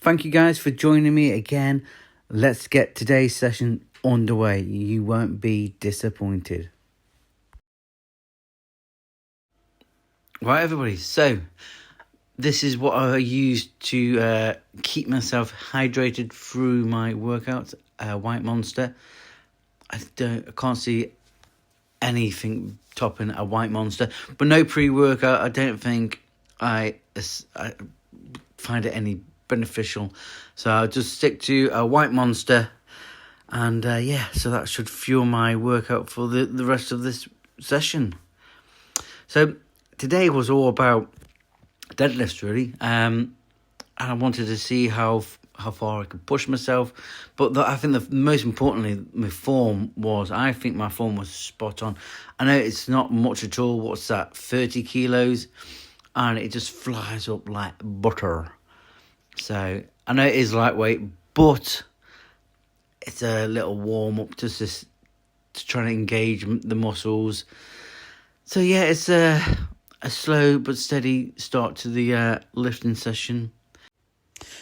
Thank you guys for joining me again. Let's get today's session underway. You won't be disappointed. Right, everybody. So, this is what I use to keep myself hydrated through my workouts. White Monster. I can't see anything topping a White Monster, but no pre-workout. I don't think I find it any beneficial, so I'll just stick to a White Monster, and so that should fuel my workout for the rest of this session. So today was all about deadlifts, really, and I wanted to see how far I could push myself. But I think the most importantly, my form was spot on. I know it's not much at all. What's that? 30 kilos, and it just flies up like butter. So I know it is lightweight, but it's a little warm up to try to engage the muscles. So yeah, it's a slow but steady start to the lifting session.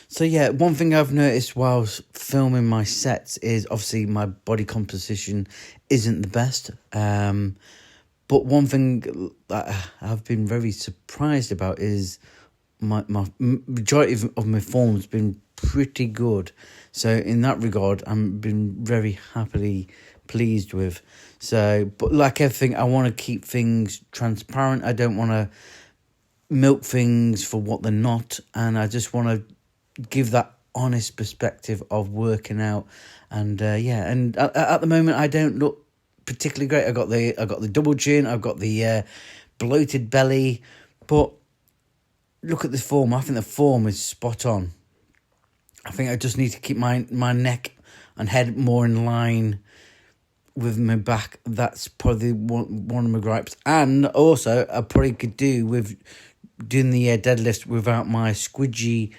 So yeah, one thing I've noticed whilst filming my sets is obviously my body composition isn't the best. But one thing that I've been very surprised about is my majority of my form has been pretty good. So in that regard, I'm been very happily pleased with. So, but like everything, I want to keep things transparent. I don't want to milk things for what they're not, and I just want to give that honest perspective of working out. And and at the moment, I don't look particularly great. I got the double chin. I've got the bloated belly, but look at the form. I think the form is spot on. I think I just need to keep my neck and head more in line with my back. That's probably one of my gripes. And also, I probably could do with doing the deadlift without my squidgy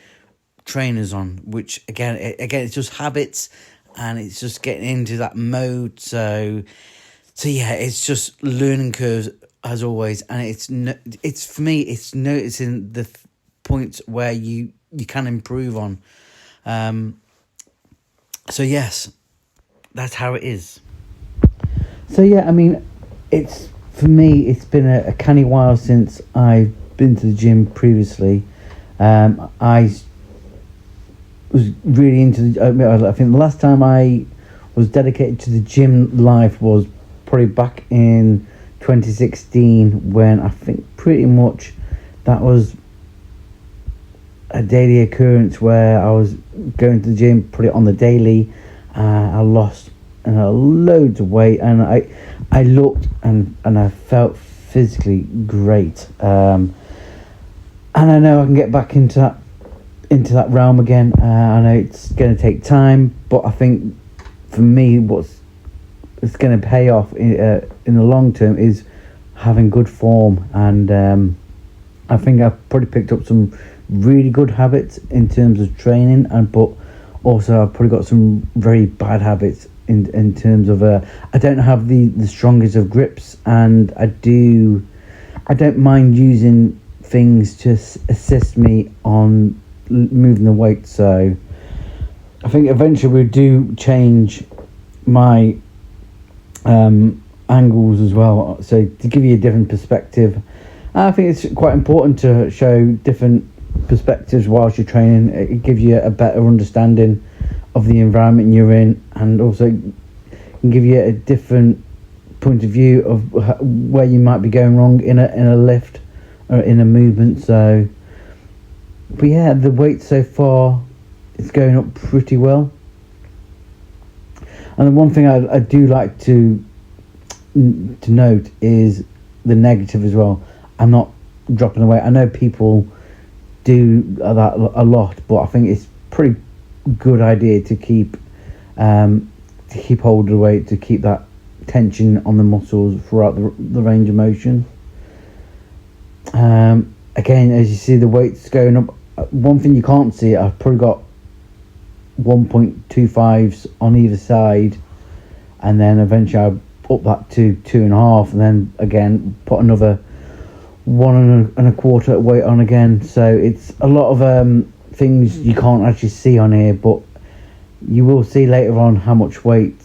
trainers on, which again it's just habits, and it's just getting into that mode. So yeah, it's just learning curves as always, and it's for me, it's noticing the points where you can improve on. So yes, that's how it is. So yeah, I mean, it's for me, it's been a canny while since I've been to the gym previously. I was really into I think the last time I was dedicated to the gym life was probably back in 2016, when I think pretty much that was a daily occurrence where I was going to the gym, put it on the daily. I lost loads of weight, and I looked and I felt physically great. And I know I can get back into that realm again. I know it's going to take time, but I think for me, it's going to pay off in the long term is having good form. And I think I've probably picked up some really good habits in terms of training, but also I've probably got some very bad habits in terms of I don't have the strongest of grips, and I don't mind using things to assist me on moving the weight. So I think eventually we do change my angles as well, so to give you a different perspective. I think it's quite important to show different perspectives whilst you're training. It gives you a better understanding of the environment you're in, and also can give you a different point of view of where you might be going wrong in a lift or in a movement. So, but yeah, the weight so far is going up pretty well. And the one thing I do like to note is the negative as well. I'm not dropping the weight. I know people do that a lot, but I think it's pretty good idea to keep hold of the weight, to keep that tension on the muscles throughout the range of motion. Again, as you see, the weight's going up. One thing you can't see, I've probably got 1.25s on either side, and then eventually I'll up that to 2.5, and then again put another 1.25 weight on again. So it's a lot of things you can't actually see on here, but you will see later on how much weight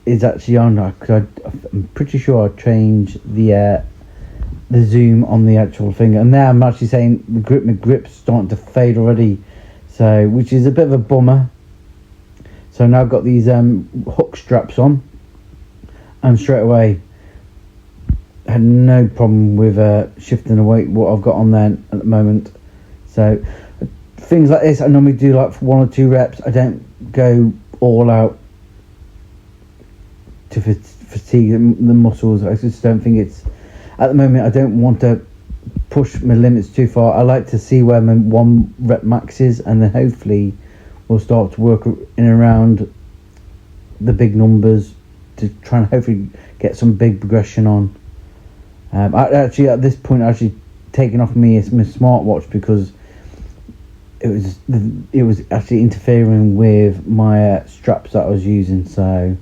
is actually on. Because I'm pretty sure I changed the zoom on the actual finger, and now I'm actually saying my grip's starting to fade already, so which is a bit of a bummer. So now I've got these hook straps on, and straight away I had no problem with shifting the weight what I've got on there at the moment. So things like this I normally do like for 1 or 2 reps. I don't go all out to fatigue the muscles. I just don't think it's, at the moment I don't want to push my limits too far. I like to see where my 1 rep max is, and then hopefully we'll start to work in and around the big numbers to try and hopefully get some big progression on. I actually at this point actually taken off my smartwatch because it was actually interfering with my straps that I was using. So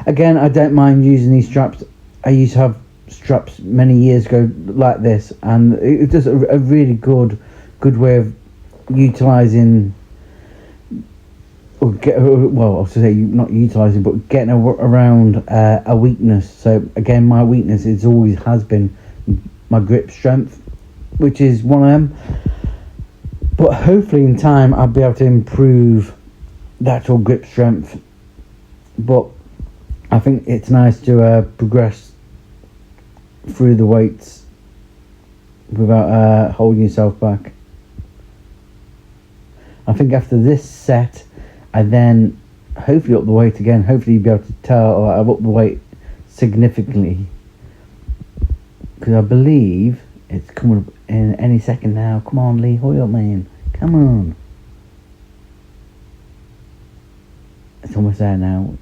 again, I don't mind using these straps. I used to have straps many years ago like this, and it's just a really good way of utilising, or I should say not utilising, but getting around a weakness. So again, my weakness is always has been my grip strength, which is one of them. But hopefully in time I'll be able to improve the actual grip strength. But I think it's nice to progress through the weights without holding yourself back. I think after this set, I then hopefully up the weight again. Hopefully you'll be able to tell I've upped the weight significantly, because I believe it's coming up in any second now. Come on, Lee, hurry up, man. Come on. It's almost there now.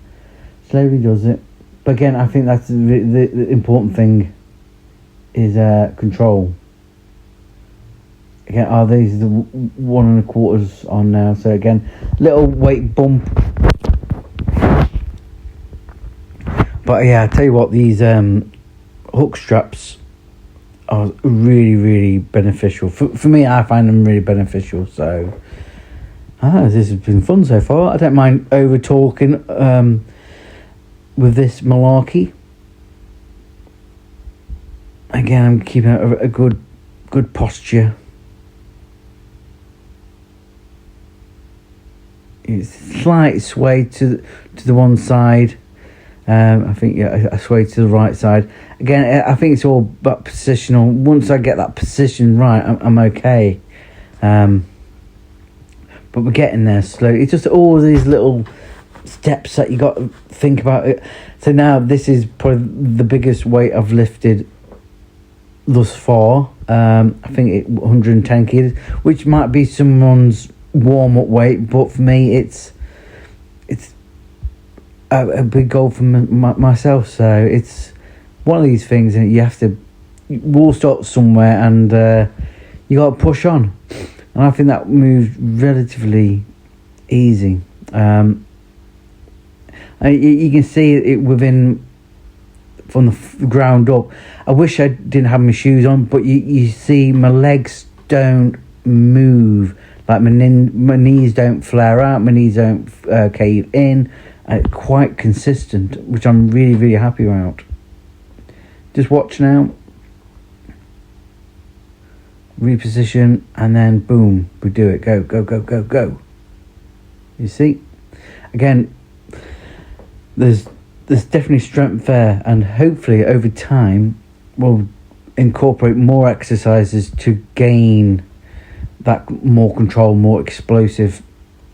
Slowly does it. But again, I think that's the important thing is control. Again, these are the 1 1/4 on now. So again, little weight bump. But yeah, I tell you what, these hook straps are really beneficial. For me, I find them really beneficial. So this has been fun so far. I don't mind over talking with this malarkey. Again, I'm keeping a good posture. It's slight sway to the one side. I think I sway to the right side. Again, I think it's all about positional. Once I get that position right, I'm okay. But we're getting there slowly. It's just all these little steps that you got to think about it. So now this is probably the biggest weight I've lifted thus far. I think 110 kilos, which might be someone's warm-up weight, but for me it's a big goal for myself. So it's one of these things, and we'll start somewhere, and you got to push on, and I think that moved relatively easy. And you can see it within from the ground up. I wish I didn't have my shoes on, but you see my legs don't move. Like my knees don't flare out, my knees don't cave in. Quite consistent, which I'm really happy about. Just watch now. Reposition, and then boom, we do it. Go. You see? Again, there's definitely strength there, and hopefully over time we'll incorporate more exercises to gain that more control, more explosive,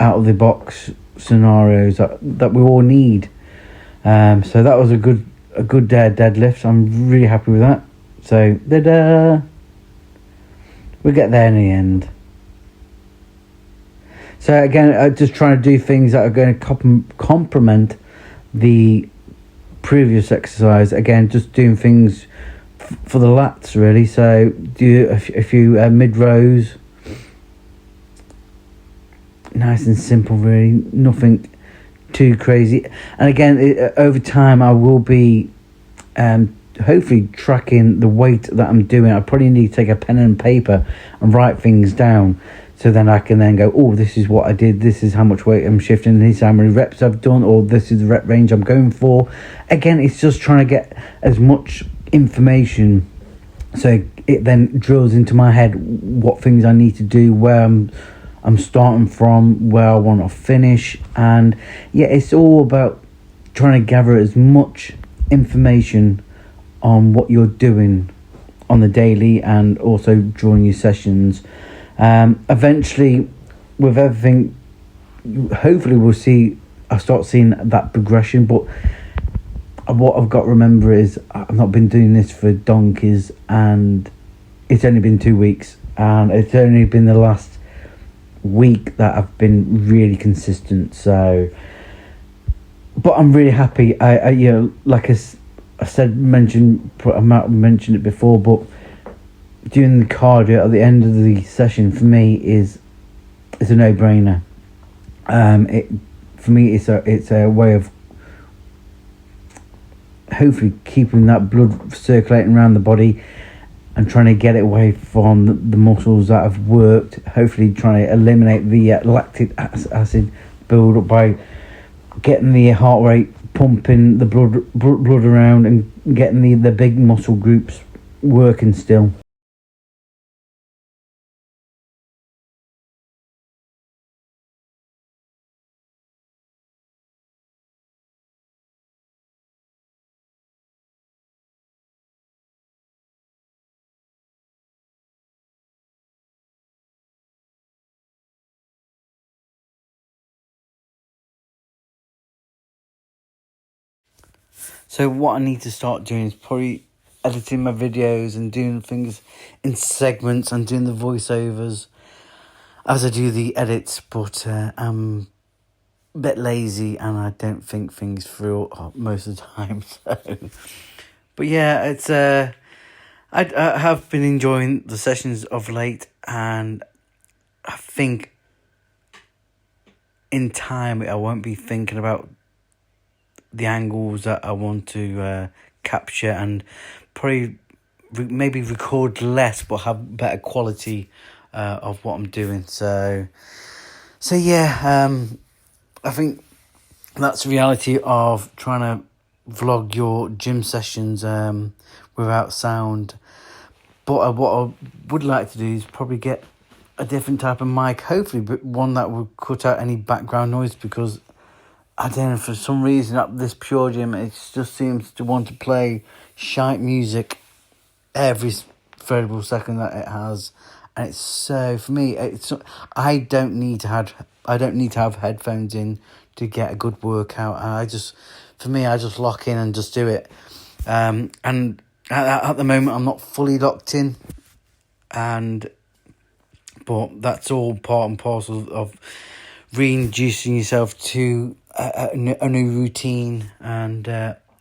out of the box scenarios that we all need. So that was a good deadlift. I'm really happy with that. So we'll get there in the end. So again, just trying to do things that are going to complement the previous exercise. Again, just doing things for the lats really. So do a few mid rows. Nice and simple, really. Nothing too crazy. And again, over time, I will be hopefully tracking the weight that I'm doing. I probably need to take a pen and paper and write things down. So then I can then go, oh, this is what I did, this is how much weight I'm shifting, this is how many reps I've done, or this is the rep range I'm going for. Again, it's just trying to get as much information so it then drills into my head what things I need to do, where I'm starting from, where I want to finish. And yeah, it's all about trying to gather as much information on what you're doing on the daily and also during your sessions. Eventually, with everything, hopefully I'll start seeing that progression. But what I've got to remember is I've not been doing this for donkeys, and it's only been 2 weeks, and it's only been the last week that I've been really consistent. So, but I'm really happy. I like I mentioned it before, but doing the cardio at the end of the session for me is a no-brainer. For me it's a way of hopefully keeping that blood circulating around the body and trying to get it away from the muscles that have worked, hopefully trying to eliminate the lactic acid build up by getting the heart rate pumping, the blood around, and getting the big muscle groups working still. So what I need to start doing is probably editing my videos and doing things in segments and doing the voiceovers as I do the edits, but I'm a bit lazy and I don't think things through most of the time. So, but yeah, it's I have been enjoying the sessions of late, and I think in time I won't be thinking about the angles that I want to capture, and probably maybe record less but have better quality of what I'm doing. So yeah, I think that's the reality of trying to vlog your gym sessions without sound. But what I would like to do is probably get a different type of mic, hopefully, but one that would cut out any background noise, because I don't know, for some reason at this Pure Gym, it just seems to want to play shite music every variable second that it has, and it's so, for me, I don't need to have headphones in to get a good workout. And I just lock in and just do it. And at the moment, I'm not fully locked in, but that's all part and parcel of reintroducing yourself to a new routine, and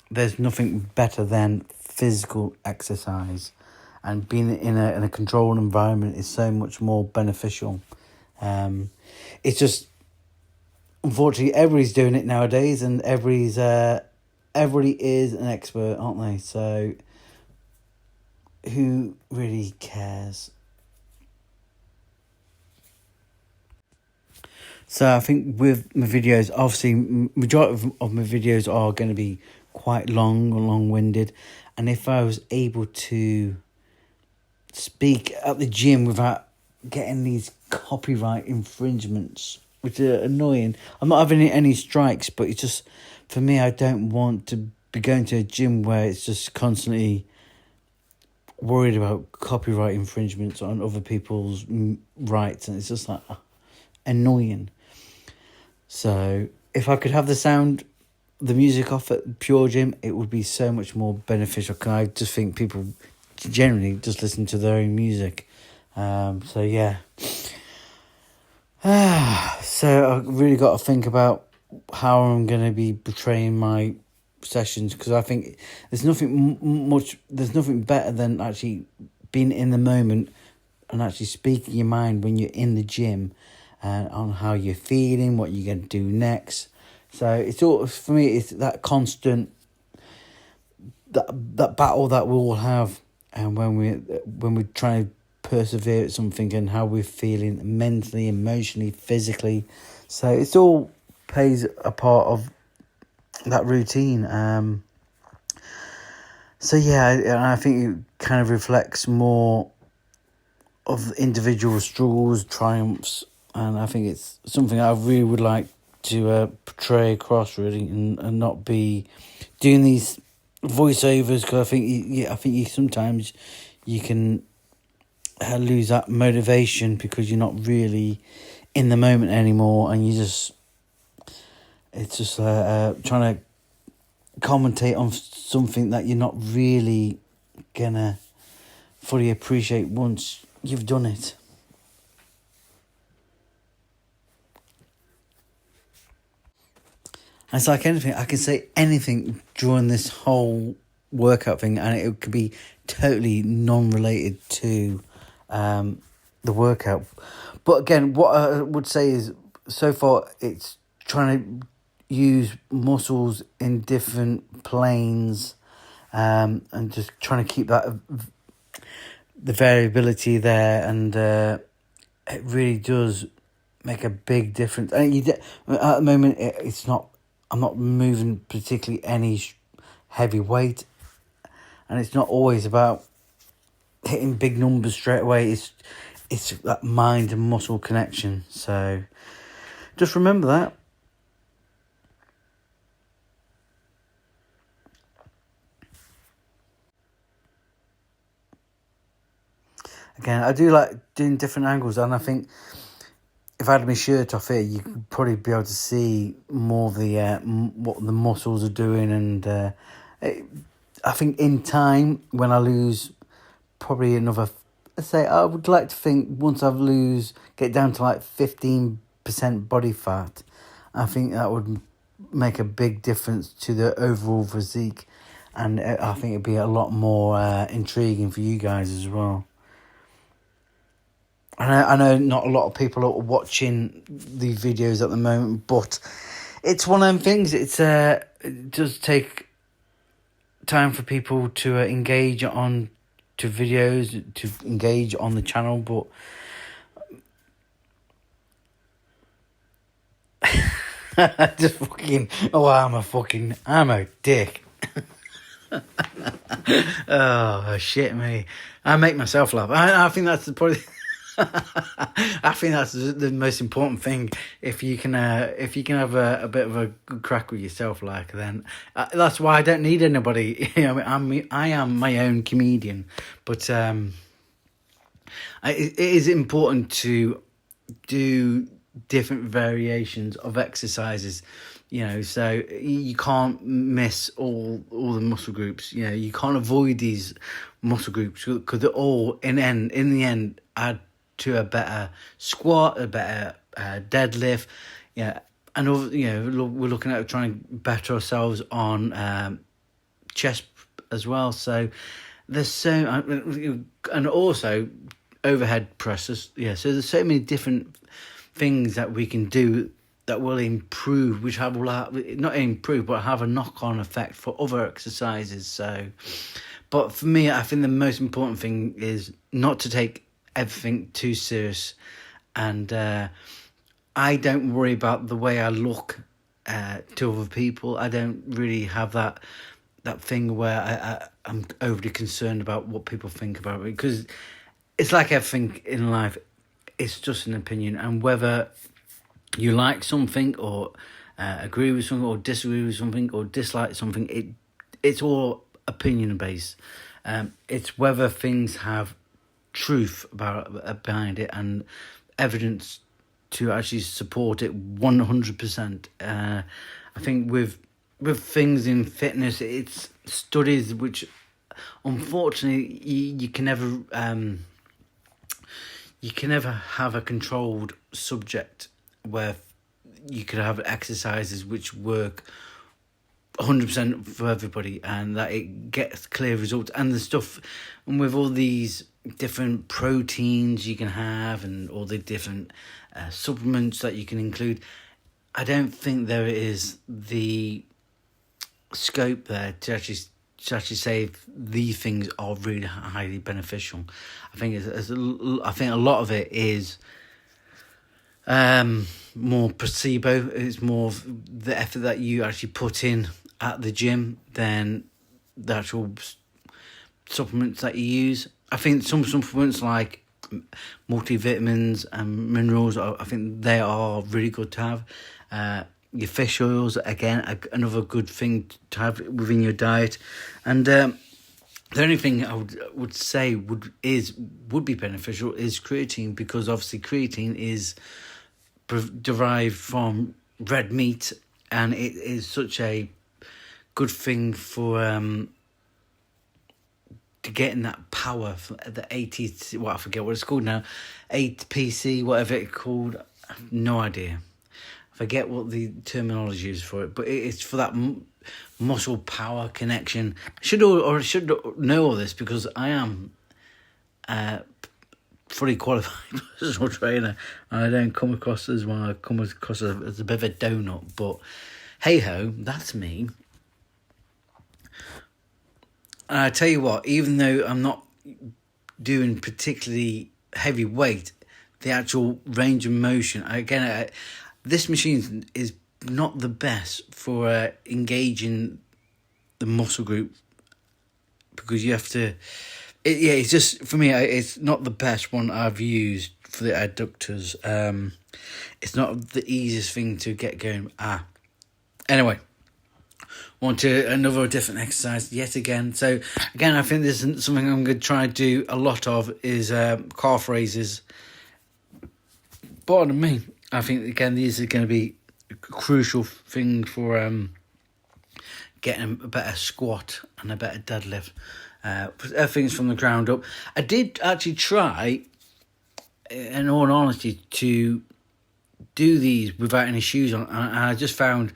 there's nothing better than physical exercise, and being in a controlled environment is so much more beneficial. It's just, unfortunately, everybody's doing it nowadays, and everybody is an expert, aren't they? So who really cares? So I think with my videos, obviously, majority of my videos are going to be quite long-winded. And if I was able to speak at the gym without getting these copyright infringements, which are annoying. I'm not having any strikes, but it's just, for me, I don't want to be going to a gym where it's just constantly worried about copyright infringements on other people's rights. And it's just like annoying. So if I could have the music off at Pure Gym, it would be so much more beneficial. Because I just think people generally just listen to their own music. So yeah. So I really got to think about how I'm going to be portraying my sessions, because I think there's nothing better than actually being in the moment and actually speaking your mind when you're in the gym, on how you're feeling, what you're going to do next. So it's all, for me, it's that constant, that battle that we all have, and when we're trying to persevere at something and how we're feeling mentally, emotionally, physically. So it's all plays a part of that routine. So yeah, and I think it kind of reflects more of individual struggles, triumphs, and I think it's something I really would like to portray across, really, and not be doing these voiceovers, because I think you sometimes you can lose that motivation because you're not really in the moment anymore, and it's just trying to commentate on something that you're not really gonna fully appreciate once you've done it. And it's like anything, I can say anything during this whole workout thing, and it could be totally non-related to the workout. But again, what I would say is, so far, it's trying to use muscles in different planes, and just trying to keep the variability there, and it really does make a big difference. And at the moment, it's not. I'm not moving particularly any heavy weight, and it's not always about hitting big numbers straight away. It's that mind and muscle connection. So just remember that. Again, I do like doing different angles, and I think if I had my shirt off here, you could probably be able to see more of the what the muscles are doing, and I think in time, when I lose probably another, let's say, I would like to think once get down to like 15% body fat, I think that would make a big difference to the overall physique, and I think it'd be a lot more intriguing for you guys as well. I know not a lot of people are watching these videos at the moment, but it's one of them things. It does take time for people to engage on to videos, to engage on the channel, but just fucking, I'm a dick. Oh, shit me. I make myself laugh. I think that's probably... I think that's the most important thing. If you can have a bit of a good crack with yourself, then that's why I don't need anybody. I am my own comedian, but it is important to do different variations of exercises. So you can't miss all the muscle groups. You can't avoid these muscle groups because they're all in the end add to a better squat, a better deadlift, and we're looking at trying to better ourselves on chest as well. So there's and also overhead presses. So there's so many different things that we can do that will improve, which will not improve, but have a knock-on effect for other exercises. So, but for me, I think the most important thing is not to take everything too serious, and I don't worry about the way I look to other people. I don't really have that thing where I'm overly concerned about what people think about me, because it's like everything in life, it's just an opinion, and whether you like something or agree with something or disagree with something or dislike something, it's all opinion based. It's whether things have truth behind it and evidence to actually support it 100%. I think with things in fitness, it's studies which unfortunately you can never have a controlled subject where you could have exercises which work 100% for everybody and that it gets clear results, and the stuff, and with all these different proteins you can have and all the different supplements that you can include, I don't think there is the scope there to actually to actually say if these things are really highly beneficial. I think I think a lot of it is more placebo. It's more of the effort that you actually put in at the gym than the actual supplements that you use. I think some supplements like multivitamins and minerals, I think they are really good to have. Your fish oils, again, another good thing to have within your diet. And the only thing I would say would be beneficial is creatine, because obviously creatine is derived from red meat, and it is such a good thing for to getting that power for the ATC. Well, I forget what it's called now, ATPC, whatever it's called. I have no idea. I forget what the terminology is for it, but it's for that muscle power connection. I should know all this because I am fully qualified personal trainer, and I don't come across as one. I come across as a bit of a donut, but hey ho, that's me. And I tell you what, even though I'm not doing particularly heavy weight, the actual range of motion, again, this machine is not the best for engaging the muscle group, because you have to. It's just, for me, it's not the best one I've used for the adductors. It's not the easiest thing to get going. Anyway. On to another different exercise yet again. So again, I think this is something I'm going to try and do a lot of is calf raises. Pardon me. I think again these are going to be a crucial thing for getting a better squat and a better deadlift. Everything's from the ground up. I did actually try, in all honesty, to do these without any shoes on, and I just found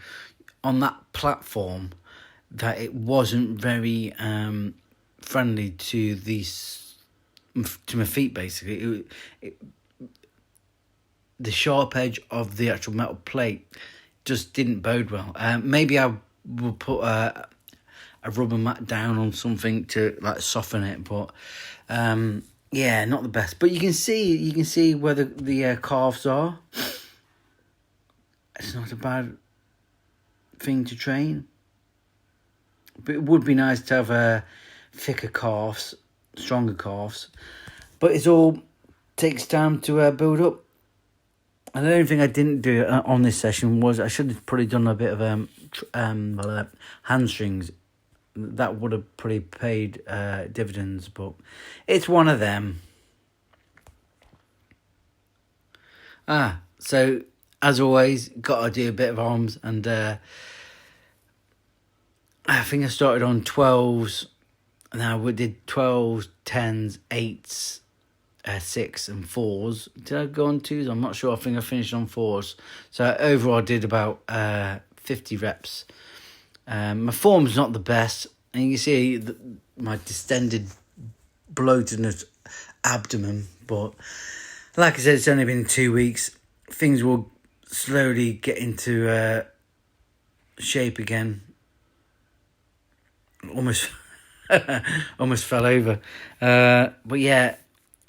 on that platform that it wasn't very friendly to my feet. Basically, the sharp edge of the actual metal plate just didn't bode well. Maybe I will put a rubber mat down on something to like soften it, but yeah, not the best. But you can see where the calves are. It's not a bad thing to train, but it would be nice to have thicker calves, stronger calves, but it all takes time to build up. And the only thing I didn't do on this session was I should have probably done a bit of hamstrings. That would have probably paid dividends, but it's one of them. So as always, got to do a bit of arms, and I think I started on 12s, and then we did 12s, 10s, 8s, 6 and 4s. Did I go on 2s? I'm not sure. I think I finished on 4s. So overall I did about 50 reps. My form's not the best, and you can see my distended, bloatedness abdomen, but like I said, it's only been 2 weeks. Things will slowly get into shape again. Almost fell over, but yeah,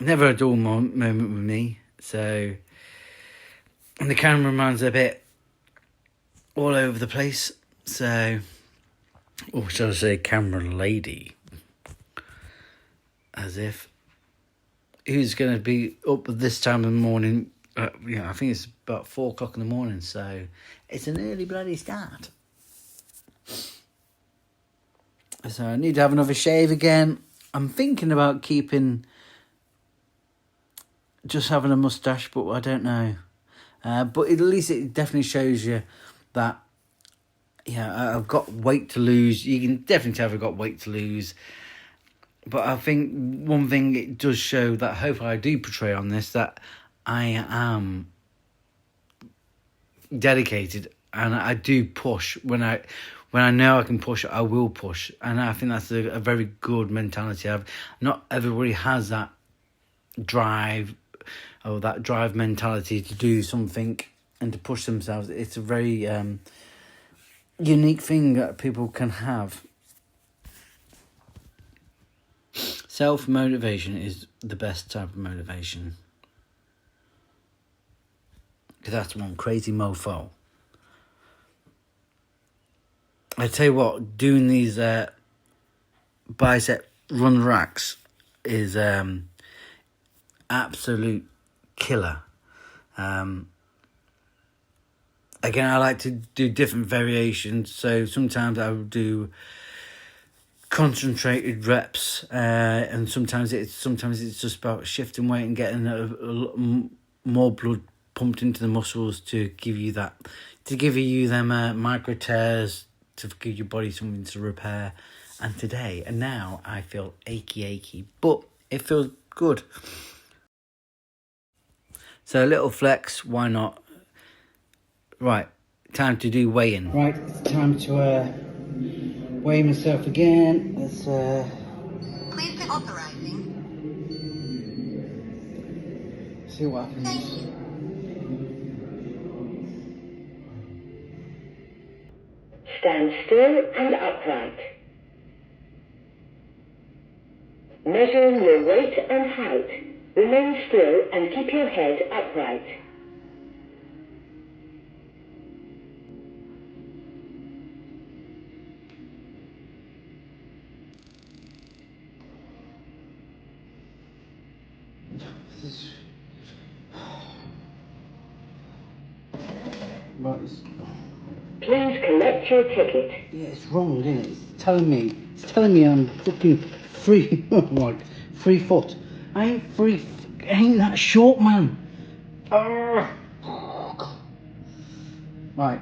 never a dull moment with me. So, and the cameraman's a bit all over the place. So, or shall I say, camera lady, as if who's going to be up at this time of the morning? I think it's about 4 o'clock in the morning. So it's an early bloody start. So I need to have another shave again. I'm thinking about just having a moustache, but I don't know. But at least it definitely shows you that, I've got weight to lose. You can definitely tell I've got weight to lose. But I think one thing it does show that hopefully I do portray on this, that I am dedicated and I do push. When I know I can push, I will push. And I think that's a very good mentality. Not everybody has that drive or that drive mentality to do something and to push themselves. It's a very unique thing that people can have. Self-motivation is the best type of motivation. Because that's one crazy mofo. I tell you what, doing these bicep run racks is absolute killer. Again, I like to do different variations. So sometimes I will do concentrated reps, and sometimes it's just about shifting weight and getting a more blood pumped into the muscles to give you them micro tears, to give your body something to repair. And now I feel achy, but it feels good. So a little flex, why not? Right, time to do weigh-in. Right, it's time to weigh myself again. Let's Please be authorizing. see what happens. Thank you. Stand still and upright. Measuring your weight and height. Remain still and keep your head upright. Please collect your ticket. Yeah, it's wrong, isn't it? It's telling me I'm fucking 3 foot. I ain't that short, man. Right.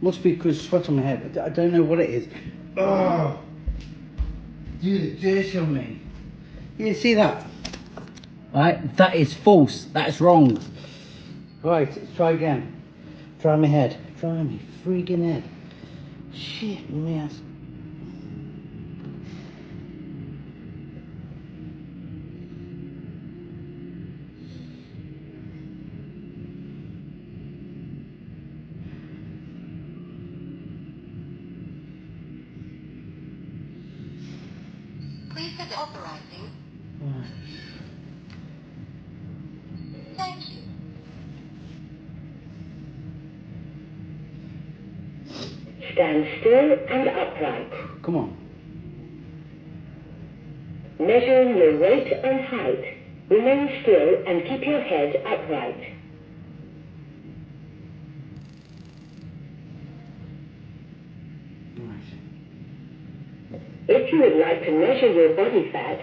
Must be because sweat on my head. I don't know what it is. Do the dirty on me. You see that? Right, that is false. That's wrong. Right, let's try again. Try my head. Try my freaking head. Shit, my ass. Please be authorizing. Thank you. Stand still and upright. Come on. Measuring your weight and height. Remain still and keep your head upright. If you would like to measure your body fat,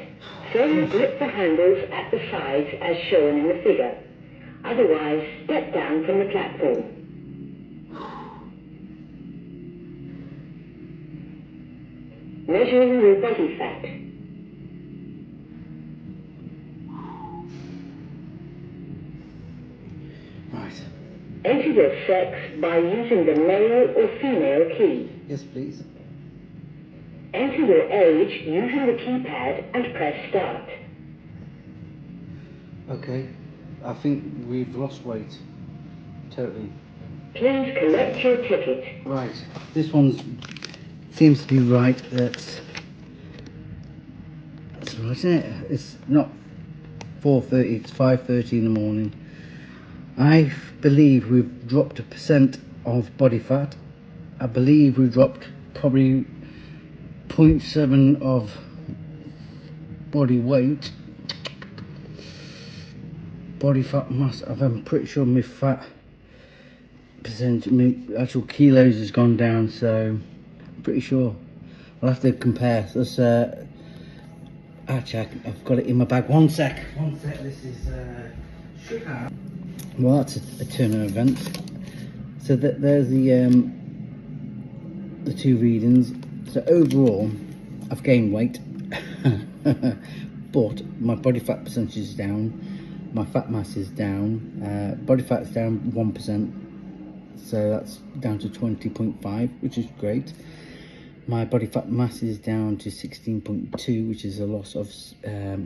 firmly grip the handles at the sides as shown in the figure. Otherwise, step down from the platform. Measuring your body fat. Right. Enter your sex by using the male or female key. Yes, please. Enter your age using the keypad and press start. Okay. I think we've lost weight. Totally. Please collect your ticket. Right. This one seems to be right. That's right, isn't it? It's not 4:30. It's 5:30 in the morning. I believe we've dropped 1% of body fat. I believe we've dropped probably 0.7 of body weight. Body fat mass, I'm pretty sure my fat percentage, my actual kilos has gone down, so I'm pretty sure. I'll have to compare. Let's actually, I've got it in my bag. One sec, this is sugar. Well, that's a turn of events. So there's the 2 readings. So overall, I've gained weight, but my body fat percentage is down, my fat mass is down, body fat's down 1%, so that's down to 20.5, which is great. My body fat mass is down to 16.2, which is a loss of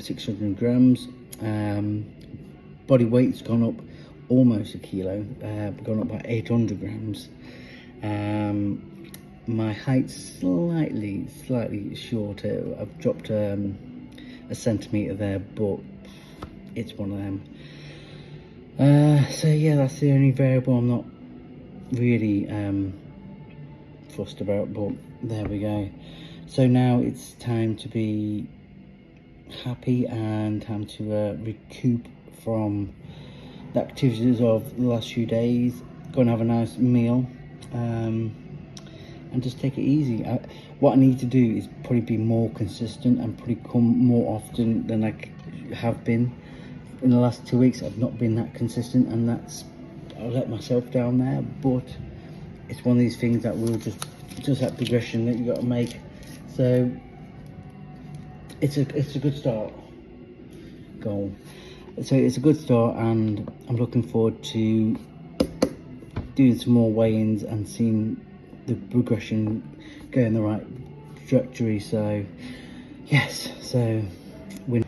600 grams. Body weight's gone up almost a kilo, gone up by 800 grams. My height's slightly shorter. I've dropped a centimetre there, but it's one of them. So yeah, that's the only variable I'm not really fussed about, but there we go. So now it's time to be happy and time to recoup from the activities of the last few days. Go and have a nice meal, and just take it easy. What I need to do is probably be more consistent and probably come more often than I have been. In the last 2 weeks I've not been that consistent, and I let myself down there, but it's one of these things that will just that progression that you got to make. So it's a good start goal. So it's a good start, and I'm looking forward to doing some more weigh-ins and seeing the progression go in the right trajectory. So yes, so we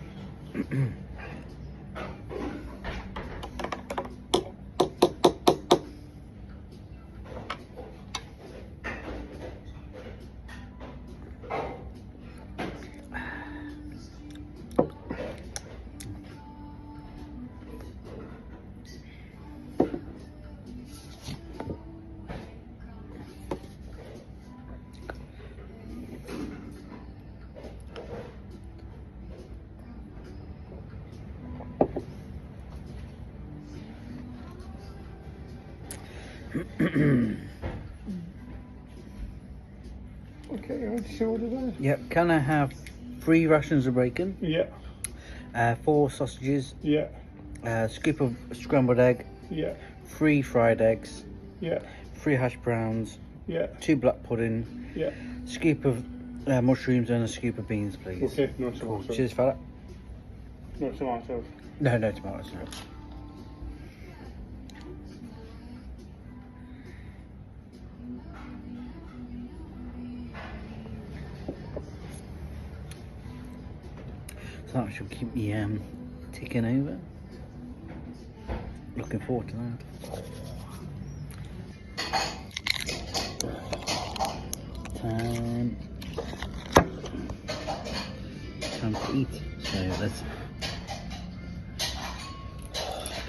Okay, you want to see what it is? Yep. Can I have 3 rations of bacon? Yeah, 4 sausages, yeah, a scoop of scrambled egg, yeah, 3 fried eggs, yeah, 3 hash browns, yeah, 2 black pudding, yeah. scoop of mushrooms, and a scoop of beans, please. Okay, no Cool. tomatoes. Cheers for that. No tomatoes. No tomatoes. No. So that should keep me ticking over. Looking forward to that. Time to eat. So let's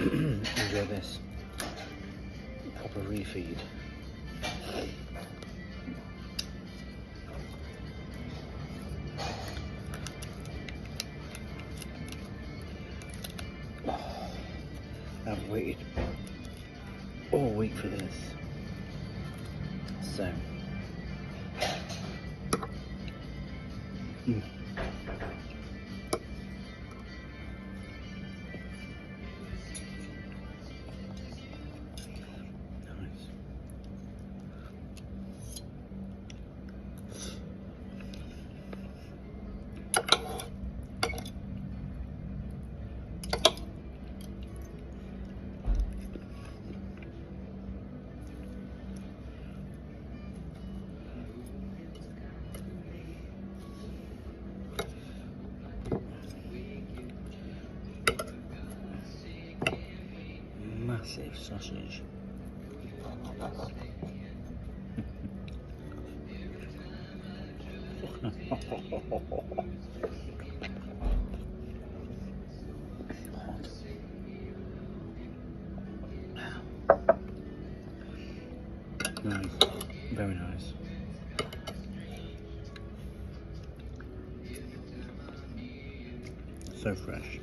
enjoy this proper refeed. I've waited all week for this. So nice. Massive sausage. Nice, very nice. So fresh.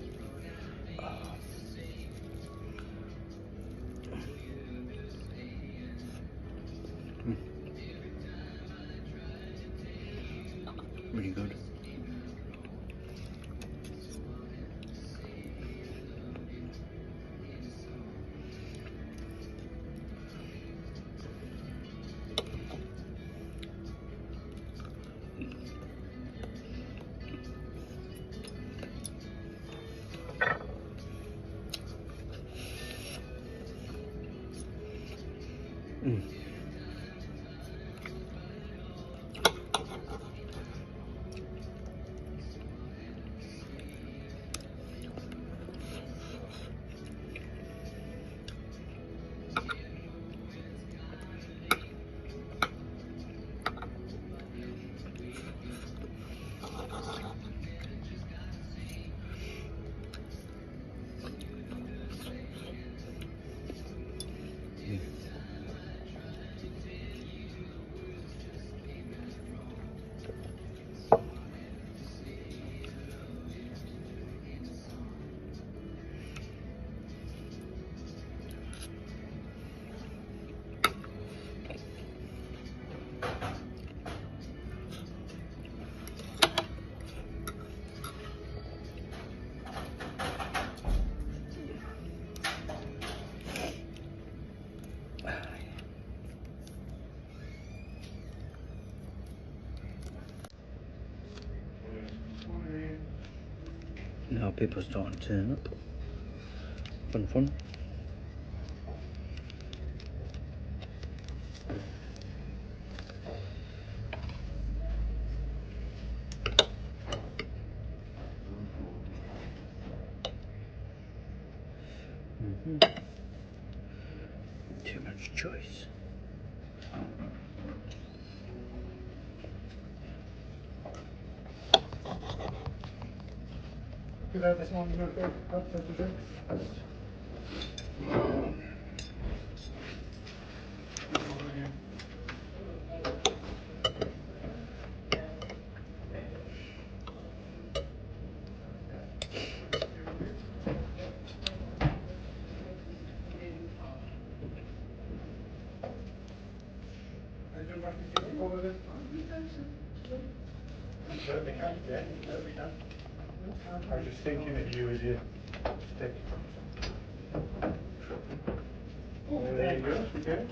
Really good. now people are starting to turn up. Fun. Too much choice. Could I have this one real quick? Up to the drink? Certainly can, yeah, certainly can. I was just thinking of you as your stick. There you go, okay.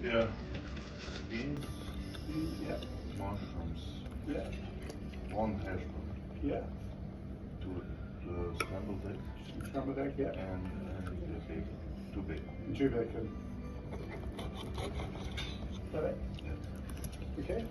Yeah. Beans. Yeah. Mushrooms. Yeah. 1 hash brown. Yeah. 2 scrambled eggs. Scrambled egg, yeah. And the bacon. 2 bacon. 2 bacon. Got it? Yeah. Okay.